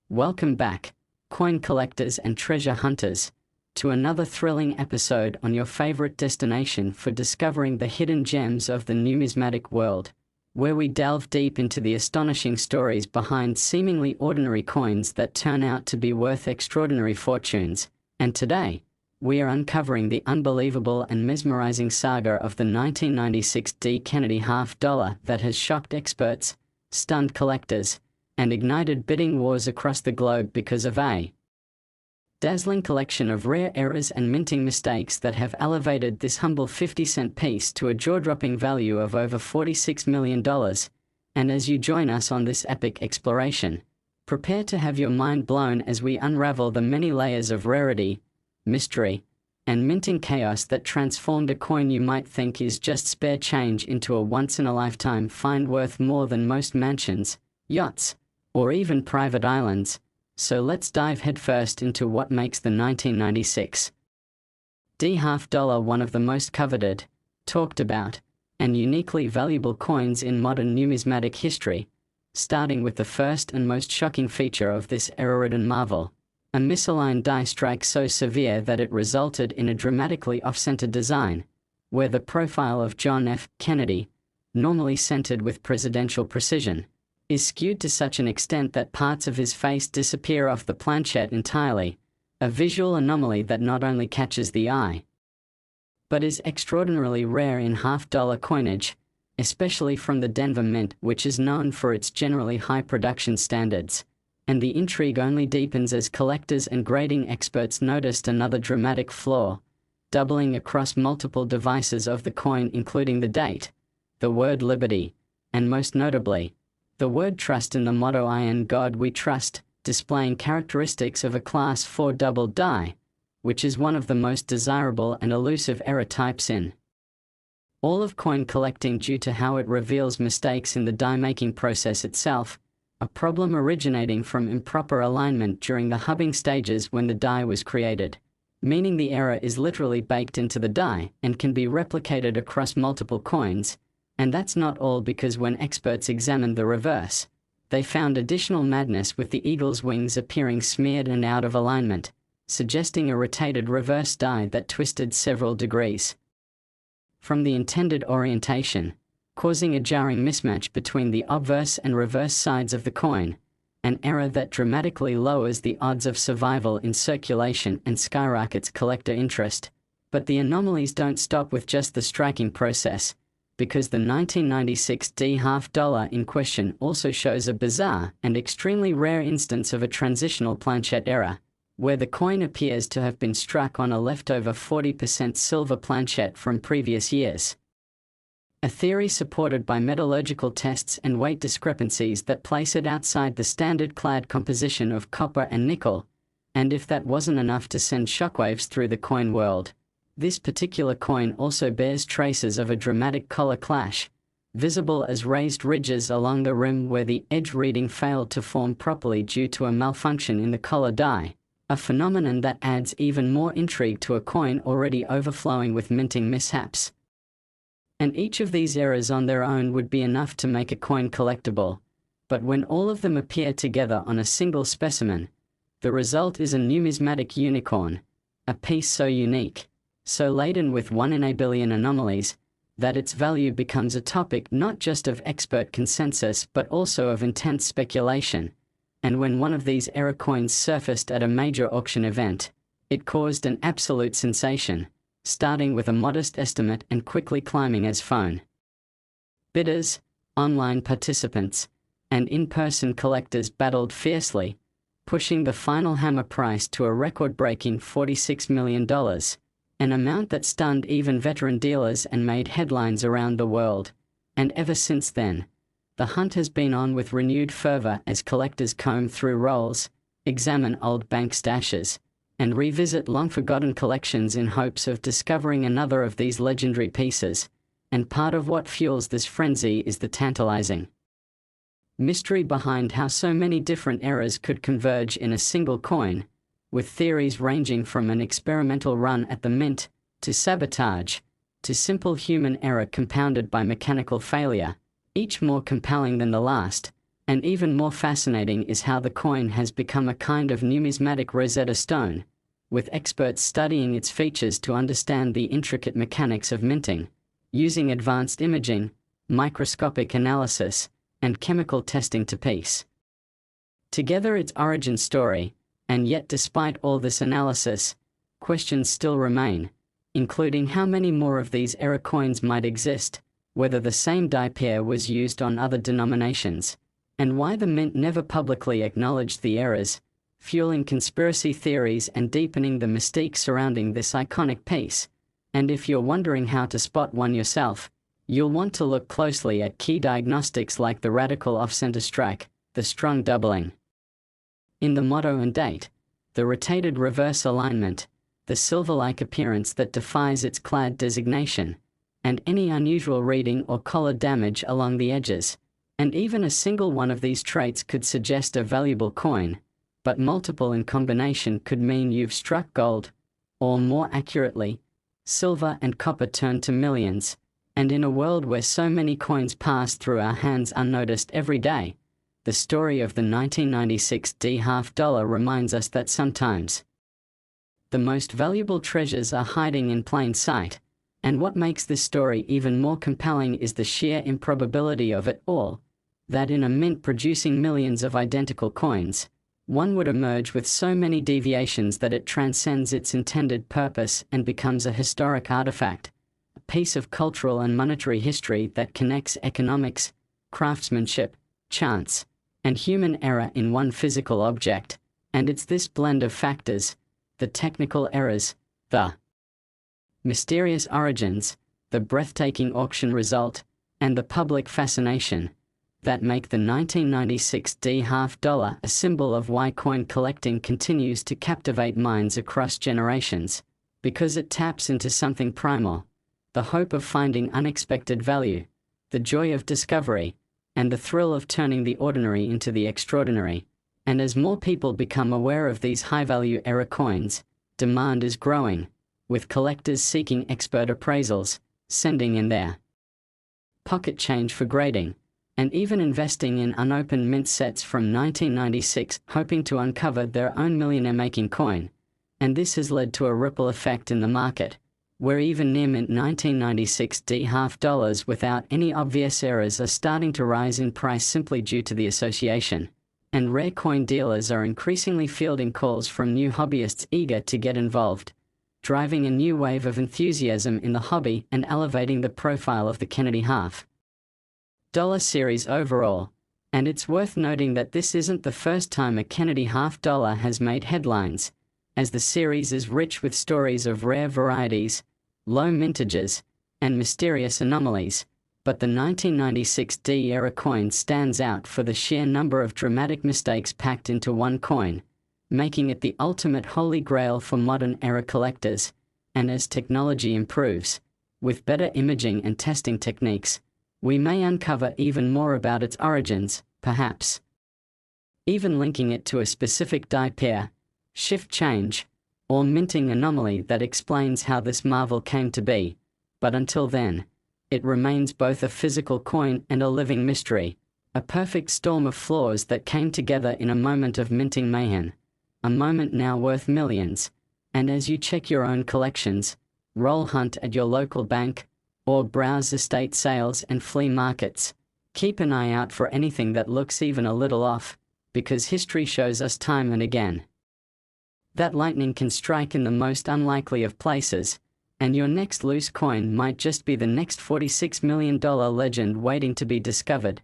Welcome back, coin collectors and treasure hunters, to another thrilling episode on your favorite destination for discovering the hidden gems of the numismatic world, where we delve deep into the astonishing stories behind seemingly ordinary coins that turn out to be worth extraordinary fortunes. And today, we are uncovering the unbelievable and mesmerizing saga of the 1996 D. Kennedy $50 that has shocked experts, stunned collectors, and ignited bidding wars across the globe because of a dazzling collection of rare errors and minting mistakes that have elevated this humble 50-cent piece to a jaw-dropping value of over $46 million. And as you join us on this epic exploration, prepare to have your mind blown as we unravel the many layers of rarity, mystery, and minting chaos that transformed a coin you might think is just spare change into a once-in-a-lifetime find worth more than most mansions, yachts, or even private islands. So let's dive headfirst into what makes the 1996 D $50 one of the most coveted, talked about, and uniquely valuable coins in modern numismatic history, starting with the first and most shocking feature of this era-ridden marvel, a misaligned die strike so severe that it resulted in a dramatically off-center design, where the profile of John F. Kennedy, normally centered with presidential precision, is skewed to such an extent that parts of his face disappear off the planchette entirely, a visual anomaly that not only catches the eye, but is extraordinarily rare in $50 coinage, especially from the Denver Mint, which is known for its generally high production standards. And the intrigue only deepens as collectors and grading experts noticed another dramatic flaw, doubling across multiple devices of the coin, including the date, the word liberty, and most notably, the word trust in the motto "I in God we trust," displaying characteristics of a Class 4 double die, which is one of the most desirable and elusive error types in all of coin collecting due to how it reveals mistakes in the die-making process itself, a problem originating from improper alignment during the hubbing stages when the die was created, meaning the error is literally baked into the die and can be replicated across multiple coins. And that's not all, because when experts examined the reverse, they found additional madness, with the eagle's wings appearing smeared and out of alignment, suggesting a rotated reverse die that twisted several degrees from the intended orientation, causing a jarring mismatch between the obverse and reverse sides of the coin, an error that dramatically lowers the odds of survival in circulation and skyrockets collector interest. But the anomalies don't stop with just the striking process, because the 1996 D $50 in question also shows a bizarre and extremely rare instance of a transitional planchette error, where the coin appears to have been struck on a leftover 40% silver planchette from previous years. A theory supported by metallurgical tests and weight discrepancies that place it outside the standard clad composition of copper and nickel. And if that wasn't enough to send shockwaves through the coin world, this particular coin also bears traces of a dramatic color clash, visible as raised ridges along the rim where the edge reading failed to form properly due to a malfunction in the collar die, a phenomenon that adds even more intrigue to a coin already overflowing with minting mishaps. And each of these errors on their own would be enough to make a coin collectible, but when all of them appear together on a single specimen, the result is a numismatic unicorn, a piece so unique, so laden with 1 in a billion anomalies, that its value becomes a topic not just of expert consensus but also of intense speculation. And when one of these error coins surfaced at a major auction event, it caused an absolute sensation, starting with a modest estimate and quickly climbing as phone bidders, online participants, and in-person collectors battled fiercely, pushing the final hammer price to a record-breaking $46 million. An amount that stunned even veteran dealers and made headlines around the world. And ever since then, the hunt has been on with renewed fervor as collectors comb through rolls, examine old bank stashes, and revisit long-forgotten collections in hopes of discovering another of these legendary pieces. And part of what fuels this frenzy is the tantalizing mystery behind how so many different errors could converge in a single coin, with theories ranging from an experimental run at the mint, to sabotage, to simple human error compounded by mechanical failure, each more compelling than the last. And even more fascinating is how the coin has become a kind of numismatic Rosetta Stone, with experts studying its features to understand the intricate mechanics of minting, using advanced imaging, microscopic analysis, and chemical testing to piece together its origin story. And yet, despite all this analysis, questions still remain, including how many more of these error coins might exist, whether the same die pair was used on other denominations, and why the mint never publicly acknowledged the errors, fueling conspiracy theories and deepening the mystique surrounding this iconic piece. And if you're wondering how to spot one yourself, you'll want to look closely at key diagnostics like the radical off-center strike, the strong doubling in the motto and date, the rotated reverse alignment, the silver-like appearance that defies its clad designation, and any unusual reading or color damage along the edges. And even a single one of these traits could suggest a valuable coin, but multiple in combination could mean you've struck gold, or more accurately, silver and copper turned to millions. And in a world where so many coins pass through our hands unnoticed every day, the story of the 1996 D half-dollar reminds us that sometimes the most valuable treasures are hiding in plain sight. And what makes this story even more compelling is the sheer improbability of it all, that in a mint producing millions of identical coins, one would emerge with so many deviations that it transcends its intended purpose and becomes a historic artifact, a piece of cultural and monetary history that connects economics, craftsmanship, chance, and human error in one physical object. And it's this blend of factors, the technical errors, the mysterious origins, the breathtaking auction result, and the public fascination, that make the 1996 D half-dollar a symbol of why coin collecting continues to captivate minds across generations, because it taps into something primal, the hope of finding unexpected value, the joy of discovery, and the thrill of turning the ordinary into the extraordinary. And as more people become aware of these high-value error coins, demand is growing, with collectors seeking expert appraisals, sending in their pocket change for grading, and even investing in unopened mint sets from 1996, hoping to uncover their own millionaire-making coin. And this has led to a ripple effect in the market, where even near-mint 1996 D half-dollars without any obvious errors are starting to rise in price simply due to the association. And rare coin dealers are increasingly fielding calls from new hobbyists eager to get involved, driving a new wave of enthusiasm in the hobby and elevating the profile of the Kennedy half-dollar series overall. And it's worth noting that this isn't the first time a Kennedy half-dollar has made headlines, as the series is rich with stories of rare varieties, low mintages, and mysterious anomalies. But the 1996 D era coin stands out for the sheer number of dramatic mistakes packed into one coin, making it the ultimate holy grail for modern era collectors. And as technology improves, with better imaging and testing techniques, we may uncover even more about its origins, perhaps even linking it to a specific die pair, shift change, or minting anomaly that explains how this marvel came to be. But until then, it remains both a physical coin and a living mystery, a perfect storm of flaws that came together in a moment of minting mayhem, a moment now worth millions. And as you check your own collections, roll hunt at your local bank, or browse estate sales and flea markets, keep an eye out for anything that looks even a little off, because history shows us time and again that lightning can strike in the most unlikely of places, and your next loose coin might just be the next $46 million legend waiting to be discovered.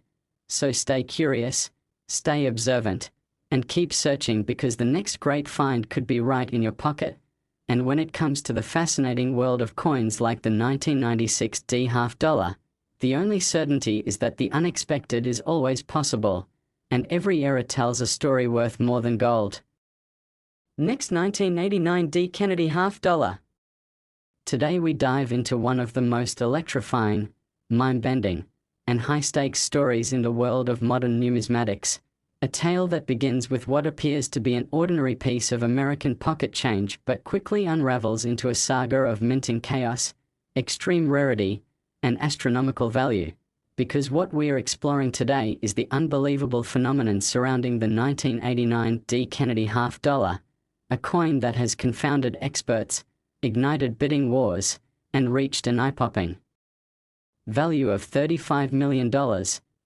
So stay curious, stay observant, and keep searching, because the next great find could be right in your pocket. And when it comes to the fascinating world of coins like the 1996 D half-dollar, the only certainty is that the unexpected is always possible, and every era tells a story worth more than gold. Next, 1989 D Kennedy half-dollar. Today we dive into one of the most electrifying, mind-bending, and high-stakes stories in the world of modern numismatics, a tale that begins with what appears to be an ordinary piece of American pocket change but quickly unravels into a saga of minting chaos, extreme rarity, and astronomical value. because what we're exploring today is the unbelievable phenomenon surrounding the 1989 D. Kennedy half dollar, a coin that has confounded experts, ignited bidding wars, and reached an eye-popping value of $35 million,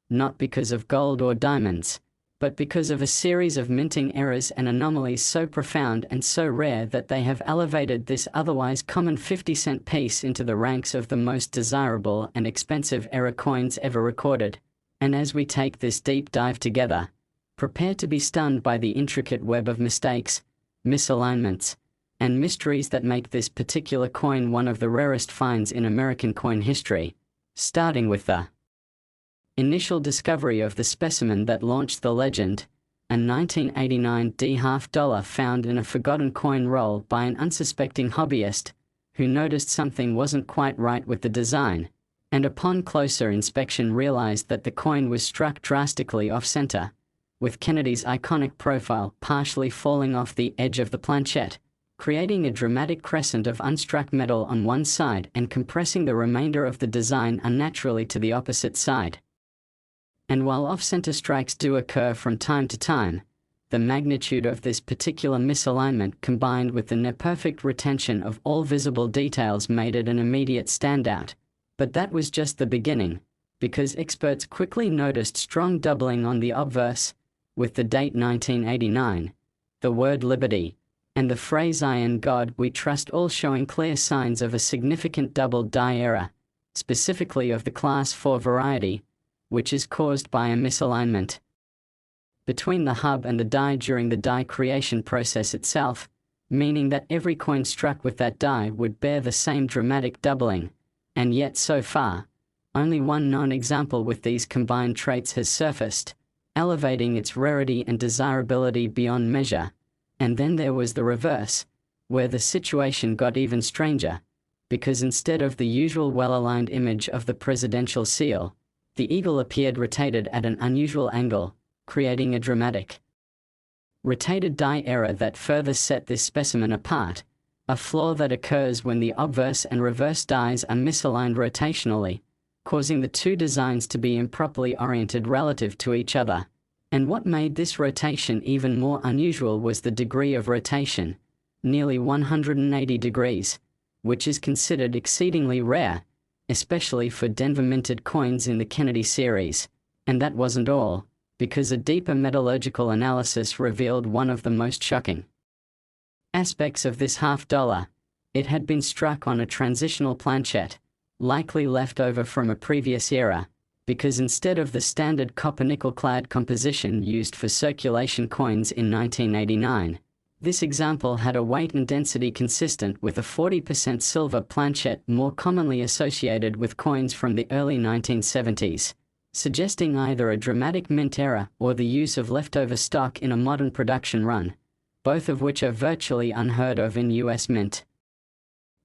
not because of gold or diamonds, but because of a series of minting errors and anomalies so profound and so rare that they have elevated this otherwise common 50-cent piece into the ranks of the most desirable and expensive error coins ever recorded. And as we take this deep dive together, prepare to be stunned by the intricate web of mistakes, misalignments, and mysteries that make this particular coin one of the rarest finds in American coin history, starting with the initial discovery of the specimen that launched the legend, a 1989 D half dollar found in a forgotten coin roll by an unsuspecting hobbyist, who noticed something wasn't quite right with the design, and upon closer inspection realized that the coin was struck drastically off-center, with Kennedy's iconic profile partially falling off the edge of the planchette, creating a dramatic crescent of unstruck metal on one side and compressing the remainder of the design unnaturally to the opposite side. And while off-center strikes do occur from time to time, the magnitude of this particular misalignment combined with the near-perfect retention of all visible details made it an immediate standout. But that was just the beginning, because experts quickly noticed strong doubling on the obverse, with the date 1989, the word liberty, and the phrase "I in God we trust" all showing clear signs of a significant double die error, specifically of the Class 4 variety, which is caused by a misalignment between the hub and the die during the die creation process itself, meaning that every coin struck with that die would bear the same dramatic doubling, and yet so far, only one known example with these combined traits has surfaced, elevating its rarity and desirability beyond measure. And then there was the reverse, where the situation got even stranger, because instead of the usual well-aligned image of the presidential seal, the eagle appeared rotated at an unusual angle, creating a dramatic rotated die error that further set this specimen apart, a flaw that occurs when the obverse and reverse dies are misaligned rotationally, causing the two designs to be improperly oriented relative to each other. And what made this rotation even more unusual was the degree of rotation, nearly 180 degrees, which is considered exceedingly rare, especially for Denver-minted coins in the Kennedy series. And that wasn't all, because a deeper metallurgical analysis revealed one of the most shocking aspects of this half dollar. It had been struck on a transitional planchette, likely left over from a previous era, because instead of the standard copper-nickel-clad composition used for circulation coins in 1989, this example had a weight and density consistent with a 40% silver planchette more commonly associated with coins from the early 1970s, suggesting either a dramatic mint error or the use of leftover stock in a modern production run, both of which are virtually unheard of in US mint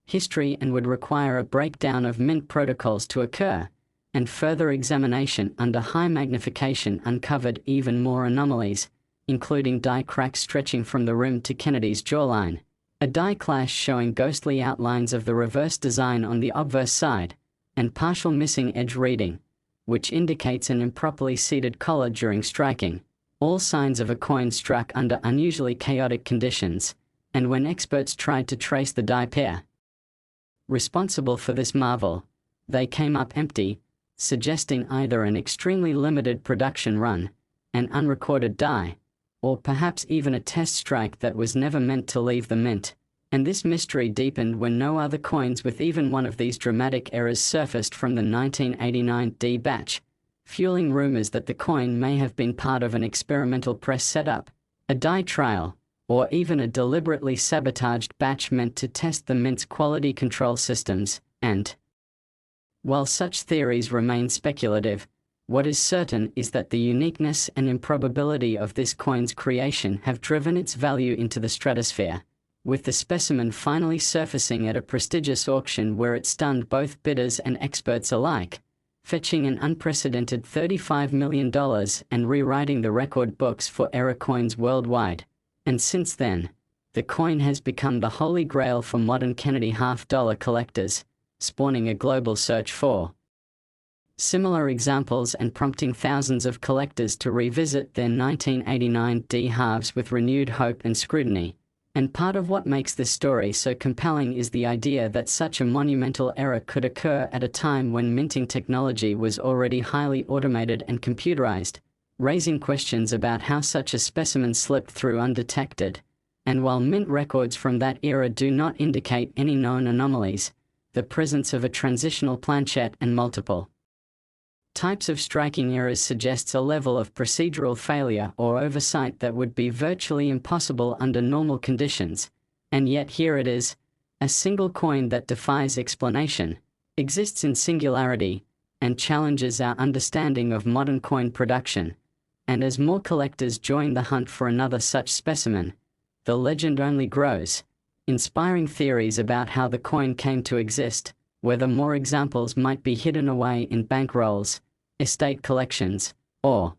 history and would require a breakdown of mint protocols to occur, and further examination under high magnification uncovered even more anomalies, including die cracks stretching from the rim to Kennedy's jawline, a die clash showing ghostly outlines of the reverse design on the obverse side, and partial missing edge reading, which indicates an improperly seated collar during striking, all signs of a coin struck under unusually chaotic conditions. And when experts tried to trace the die pair responsible for this marvel, they came up empty, suggesting either an extremely limited production run, an unrecorded die, or perhaps even a test strike that was never meant to leave the mint. And this mystery deepened when no other coins with even one of these dramatic errors surfaced from the 1989 D batch, fueling rumors that the coin may have been part of an experimental press setup, a die trial, or even a deliberately sabotaged batch meant to test the mint's quality control systems. And while such theories remain speculative, what is certain is that the uniqueness and improbability of this coin's creation have driven its value into the stratosphere, with the specimen finally surfacing at a prestigious auction where it stunned both bidders and experts alike, fetching an unprecedented $35 million and rewriting the record books for error coins worldwide. And since then, the coin has become the holy grail for modern Kennedy half-dollar collectors, spawning a global search for Similar examples and prompting thousands of collectors to revisit their 1989 D halves with renewed hope and scrutiny. And part of what makes this story so compelling is the idea that such a monumental error could occur at a time when minting technology was already highly automated and computerized, raising questions about how such a specimen slipped through undetected. And while mint records from that era do not indicate any known anomalies, the presence of a transitional planchette and multiple types of striking errors suggests a level of procedural failure or oversight that would be virtually impossible under normal conditions. And yet here it is, a single coin that defies explanation, exists in singularity, and challenges our understanding of modern coin production. And as more collectors join the hunt for another such specimen, the legend only grows, inspiring theories about how the coin came to exist, whether more examples might be hidden away in bankrolls, estate collections, or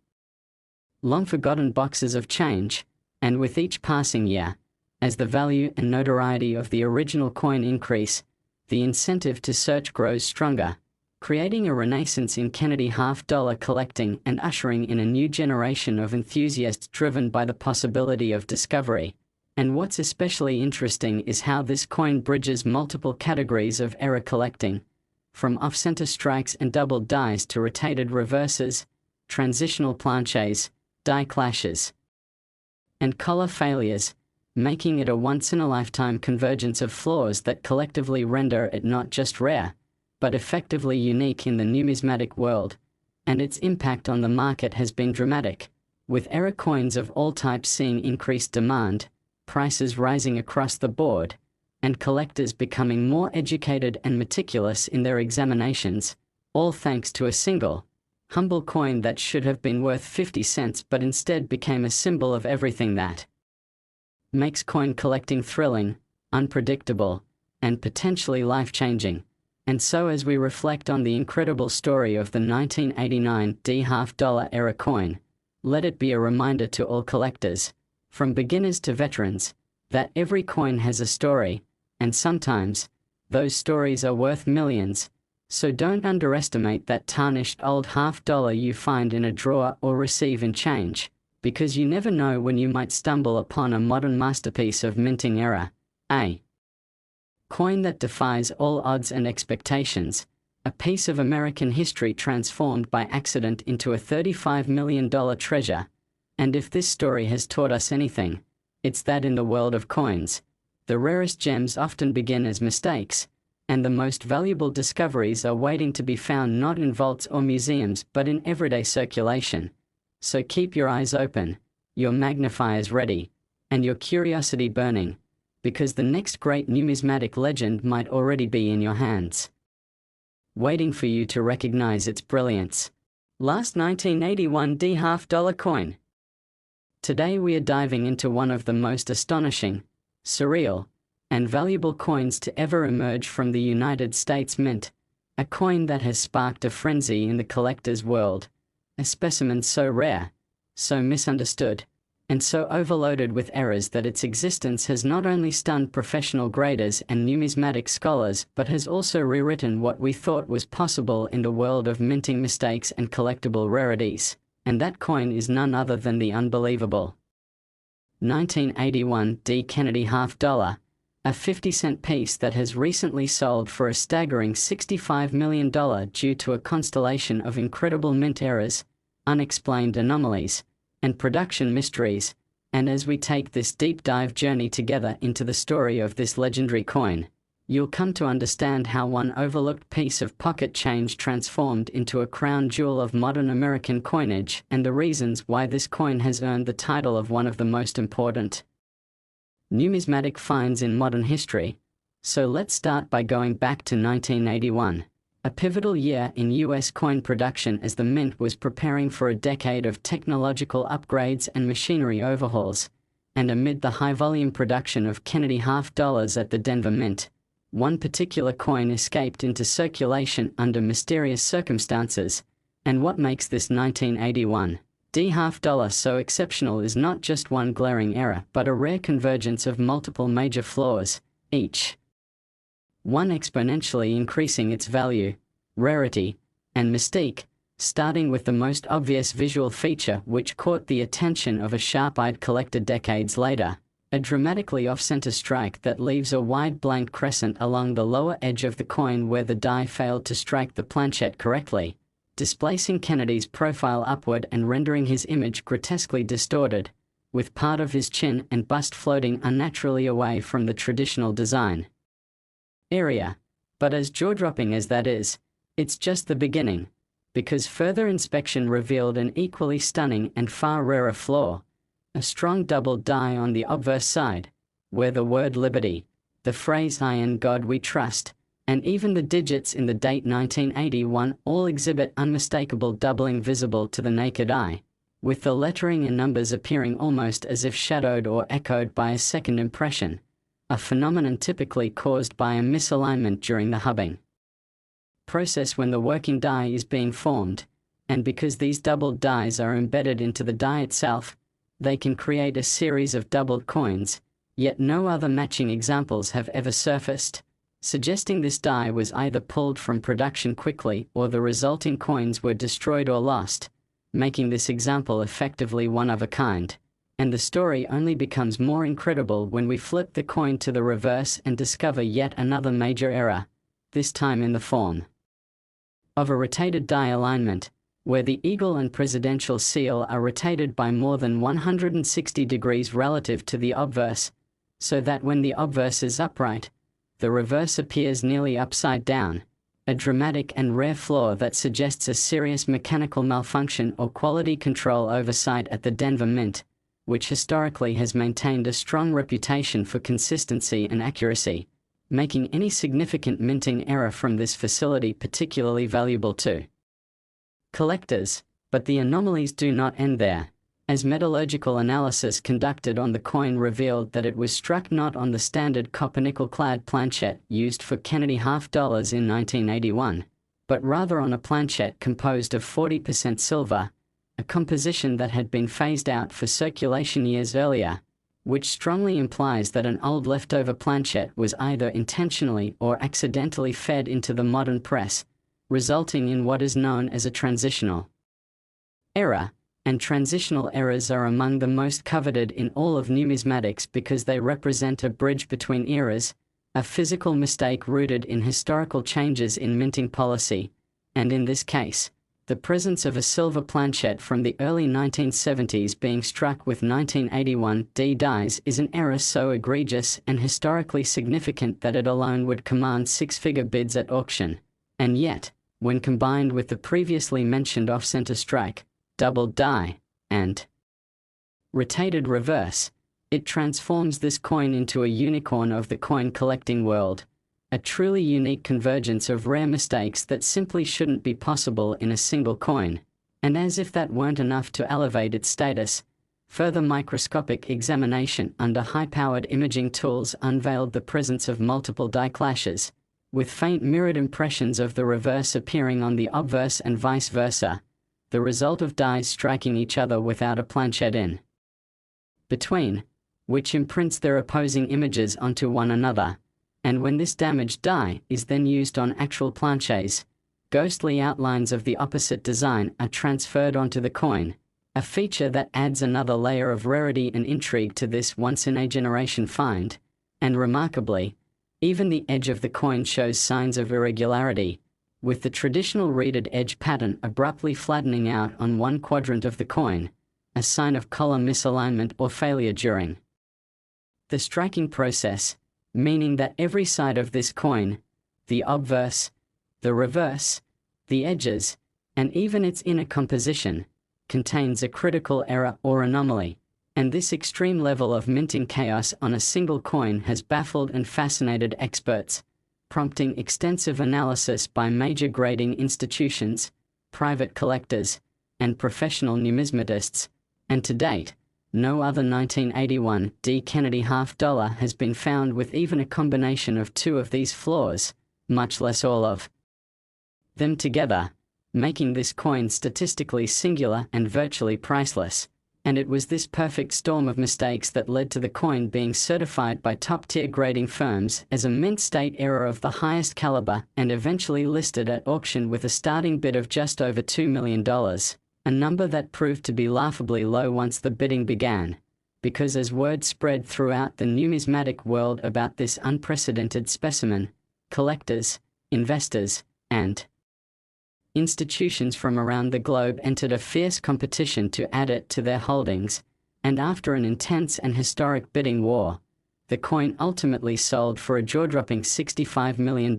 long-forgotten boxes of change. And with each passing year, as the value and notoriety of the original coin increase, the incentive to search grows stronger, creating a renaissance in Kennedy half-dollar collecting and ushering in a new generation of enthusiasts driven by the possibility of discovery. And what's especially interesting is how this coin bridges multiple categories of error collecting, from off-center strikes and doubled dies to rotated reverses, transitional planches, die clashes, and collar failures, making it a once-in-a-lifetime convergence of flaws that collectively render it not just rare, but effectively unique in the numismatic world. And its impact on the market has been dramatic, with error coins of all types seeing increased demand, prices rising across the board, and collectors becoming more educated and meticulous in their examinations, all thanks to a single, humble coin that should have been worth 50 cents but instead became a symbol of everything that makes coin collecting thrilling, unpredictable, and potentially life-changing. And so as we reflect on the incredible story of the 1989 D half-dollar era coin, let it be a reminder to all collectors, from beginners to veterans, that every coin has a story, and sometimes, those stories are worth millions. So don't underestimate that tarnished old half-dollar you find in a drawer or receive in change, because you never know when you might stumble upon a modern masterpiece of minting error, a coin that defies all odds and expectations, a piece of American history transformed by accident into a $35 million treasure. And if this story has taught us anything, it's that in the world of coins, the rarest gems often begin as mistakes, and the most valuable discoveries are waiting to be found not in vaults or museums but in everyday circulation. So keep your eyes open, your magnifiers ready, and your curiosity burning, because the next great numismatic legend might already be in your hands, waiting for you to recognize its brilliance. Last 1981 D half-dollar coin. Today we are diving into one of the most astonishing, surreal, and valuable coins to ever emerge from the United States Mint, a coin that has sparked a frenzy in the collector's world, a specimen so rare, so misunderstood, and so overloaded with errors that its existence has not only stunned professional graders and numismatic scholars but has also rewritten what we thought was possible in the world of minting mistakes and collectible rarities. And that coin is none other than the unbelievable 1981 D Kennedy half-dollar, a 50-cent piece that has recently sold for a staggering $65 million due to a constellation of incredible mint errors, unexplained anomalies, and production mysteries. And as we take this deep dive journey together into the story of this legendary coin, you'll come to understand how one overlooked piece of pocket change transformed into a crown jewel of modern American coinage, and the reasons why this coin has earned the title of one of the most important numismatic finds in modern history. So let's start by going back to 1981, a pivotal year in US coin production as the Mint was preparing for a decade of technological upgrades and machinery overhauls. And amid the high-volume production of Kennedy half-dollars at the Denver Mint, one particular coin escaped into circulation under mysterious circumstances. And what makes this 1981 D half-dollar so exceptional is not just one glaring error but a rare convergence of multiple major flaws, each one exponentially increasing its value, rarity, and mystique, starting with the most obvious visual feature which caught the attention of a sharp-eyed collector decades later, a dramatically off-center strike that leaves a wide blank crescent along the lower edge of the coin where the die failed to strike the planchette correctly, displacing Kennedy's profile upward and rendering his image grotesquely distorted, with part of his chin and bust floating unnaturally away from the traditional design area. But as jaw-dropping as that is, it's just the beginning, because further inspection revealed an equally stunning and far rarer flaw, a strong double die on the obverse side, where the word liberty, the phrase "I in God we trust," and even the digits in the date 1981 all exhibit unmistakable doubling visible to the naked eye, with the lettering and numbers appearing almost as if shadowed or echoed by a second impression, a phenomenon typically caused by a misalignment during the hubbing process when the working die is being formed, and because these doubled dies are embedded into the die itself, they can create a series of doubled coins, yet no other matching examples have ever surfaced, suggesting this die was either pulled from production quickly or the resulting coins were destroyed or lost, making this example effectively one of a kind. And the story only becomes more incredible when we flip the coin to the reverse and discover yet another major error, this time in the form of a rotated die alignment, where the eagle and presidential seal are rotated by more than 160 degrees relative to the obverse, so that when the obverse is upright, the reverse appears nearly upside down, a dramatic and rare flaw that suggests a serious mechanical malfunction or quality control oversight at the Denver Mint, which historically has maintained a strong reputation for consistency and accuracy, making any significant minting error from this facility particularly valuable to collectors. But the anomalies do not end there, as metallurgical analysis conducted on the coin revealed that it was struck not on the standard copper-nickel-clad planchette used for Kennedy half dollars in 1981, but rather on a planchette composed of 40% silver, a composition that had been phased out for circulation years earlier, which strongly implies that an old leftover planchette was either intentionally or accidentally fed into the modern press, resulting in what is known as a transitional error. And transitional errors are among the most coveted in all of numismatics because they represent a bridge between eras, a physical mistake rooted in historical changes in minting policy, and in this case, the presence of a silver planchette from the early 1970s being struck with 1981 D dies is an error so egregious and historically significant that it alone would command six-figure bids at auction. And yet, when combined with the previously mentioned off-center strike, doubled die, and rotated reverse, it transforms this coin into a unicorn of the coin collecting world, a truly unique convergence of rare mistakes that simply shouldn't be possible in a single coin. And as if that weren't enough to elevate its status, further microscopic examination under high-powered imaging tools unveiled the presence of multiple die clashes, with faint mirrored impressions of the reverse appearing on the obverse and vice versa, the result of dies striking each other without a planchette in between, which imprints their opposing images onto one another. And when this damaged die is then used on actual planchettes, ghostly outlines of the opposite design are transferred onto the coin, a feature that adds another layer of rarity and intrigue to this once-in-a-generation find. And remarkably, even the edge of the coin shows signs of irregularity, with the traditional reeded edge pattern abruptly flattening out on one quadrant of the coin, a sign of column misalignment or failure during the striking process, meaning that every side of this coin, the obverse, the reverse, the edges, and even its inner composition, contains a critical error or anomaly. And this extreme level of minting chaos on a single coin has baffled and fascinated experts, prompting extensive analysis by major grading institutions, private collectors, and professional numismatists. And to date, no other 1981 D Kennedy half dollar has been found with even a combination of two of these flaws, much less all of them together, making this coin statistically singular and virtually priceless. And it was this perfect storm of mistakes that led to the coin being certified by top-tier grading firms as a mint state error of the highest caliber and eventually listed at auction with a starting bid of just over $2 million, a number that proved to be laughably low once the bidding began, because as word spread throughout the numismatic world about this unprecedented specimen, collectors, investors, and institutions from around the globe entered a fierce competition to add it to their holdings, and after an intense and historic bidding war, the coin ultimately sold for a jaw-dropping $65 million,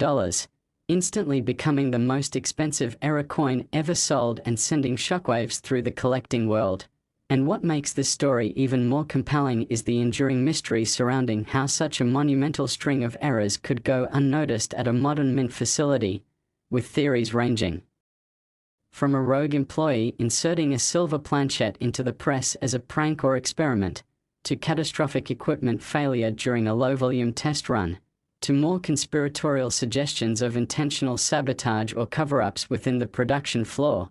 instantly becoming the most expensive error coin ever sold and sending shockwaves through the collecting world. And what makes this story even more compelling is the enduring mystery surrounding how such a monumental string of errors could go unnoticed at a modern mint facility, with theories ranging from a rogue employee inserting a silver planchette into the press as a prank or experiment, to catastrophic equipment failure during a low-volume test run, to more conspiratorial suggestions of intentional sabotage or cover-ups within the production floor.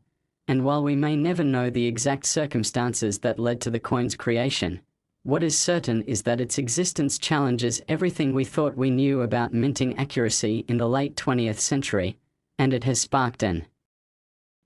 And while we may never know the exact circumstances that led to the coin's creation, what is certain is that its existence challenges everything we thought we knew about minting accuracy in the late 20th century, and it has sparked an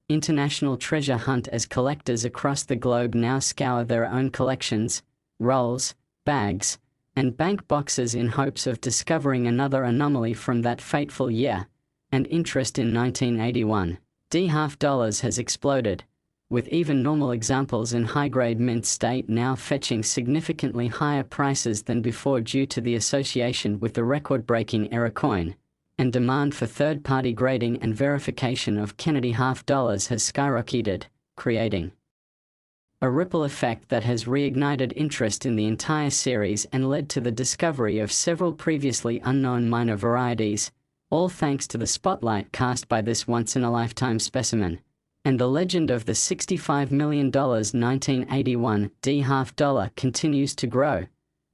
international treasure hunt as collectors across the globe now scour their own collections, rolls, bags, and bank boxes in hopes of discovering another anomaly from that fateful year. And interest in 1981 $.$ has exploded, with even normal examples in high-grade mint state now fetching significantly higher prices than before due to the association with the record-breaking error coin, and demand for third-party grading and verification of Kennedy $. Has skyrocketed, creating a ripple effect that has reignited interest in the entire series and led to the discovery of several previously unknown minor varieties, all thanks to the spotlight cast by this once-in-a-lifetime specimen. And the legend of the $65 million 1981 $. Continues to grow,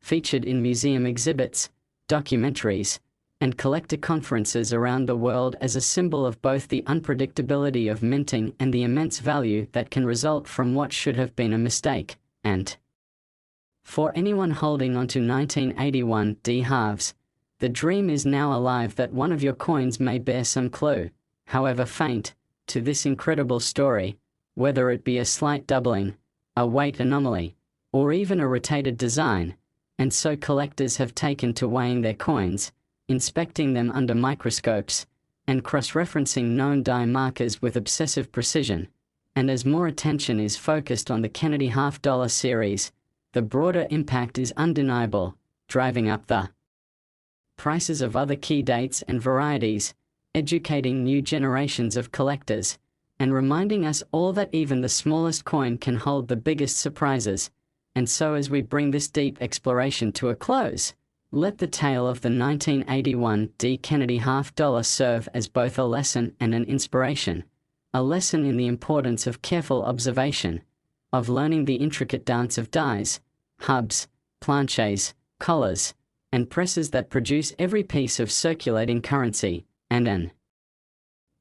featured in museum exhibits, documentaries, and collector conferences around the world as a symbol of both the unpredictability of minting and the immense value that can result from what should have been a mistake. And for anyone holding onto 1981 $, the dream is now alive that one of your coins may bear some clue, however faint, to this incredible story, whether it be a slight doubling, a weight anomaly, or even a rotated design. And so collectors have taken to weighing their coins, inspecting them under microscopes, and cross-referencing known die markers with obsessive precision. And as more attention is focused on the Kennedy $. Series, the broader impact is undeniable, driving up the prices of other key dates and varieties, educating new generations of collectors, and reminding us all that even the smallest coin can hold the biggest surprises. And so as we bring this deep exploration to a close, let the tale of the 1981 Kennedy $. Serve as both a lesson and an inspiration. A lesson in the importance of careful observation, of learning the intricate dance of dies, hubs, planches, collars, and presses that produce every piece of circulating currency, and an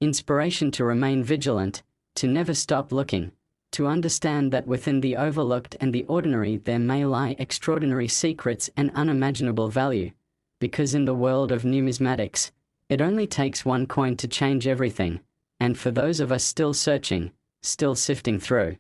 inspiration to remain vigilant, to never stop looking, to understand that within the overlooked and the ordinary there may lie extraordinary secrets and unimaginable value, because in the world of numismatics, it only takes one coin to change everything, and for those of us still searching, still sifting through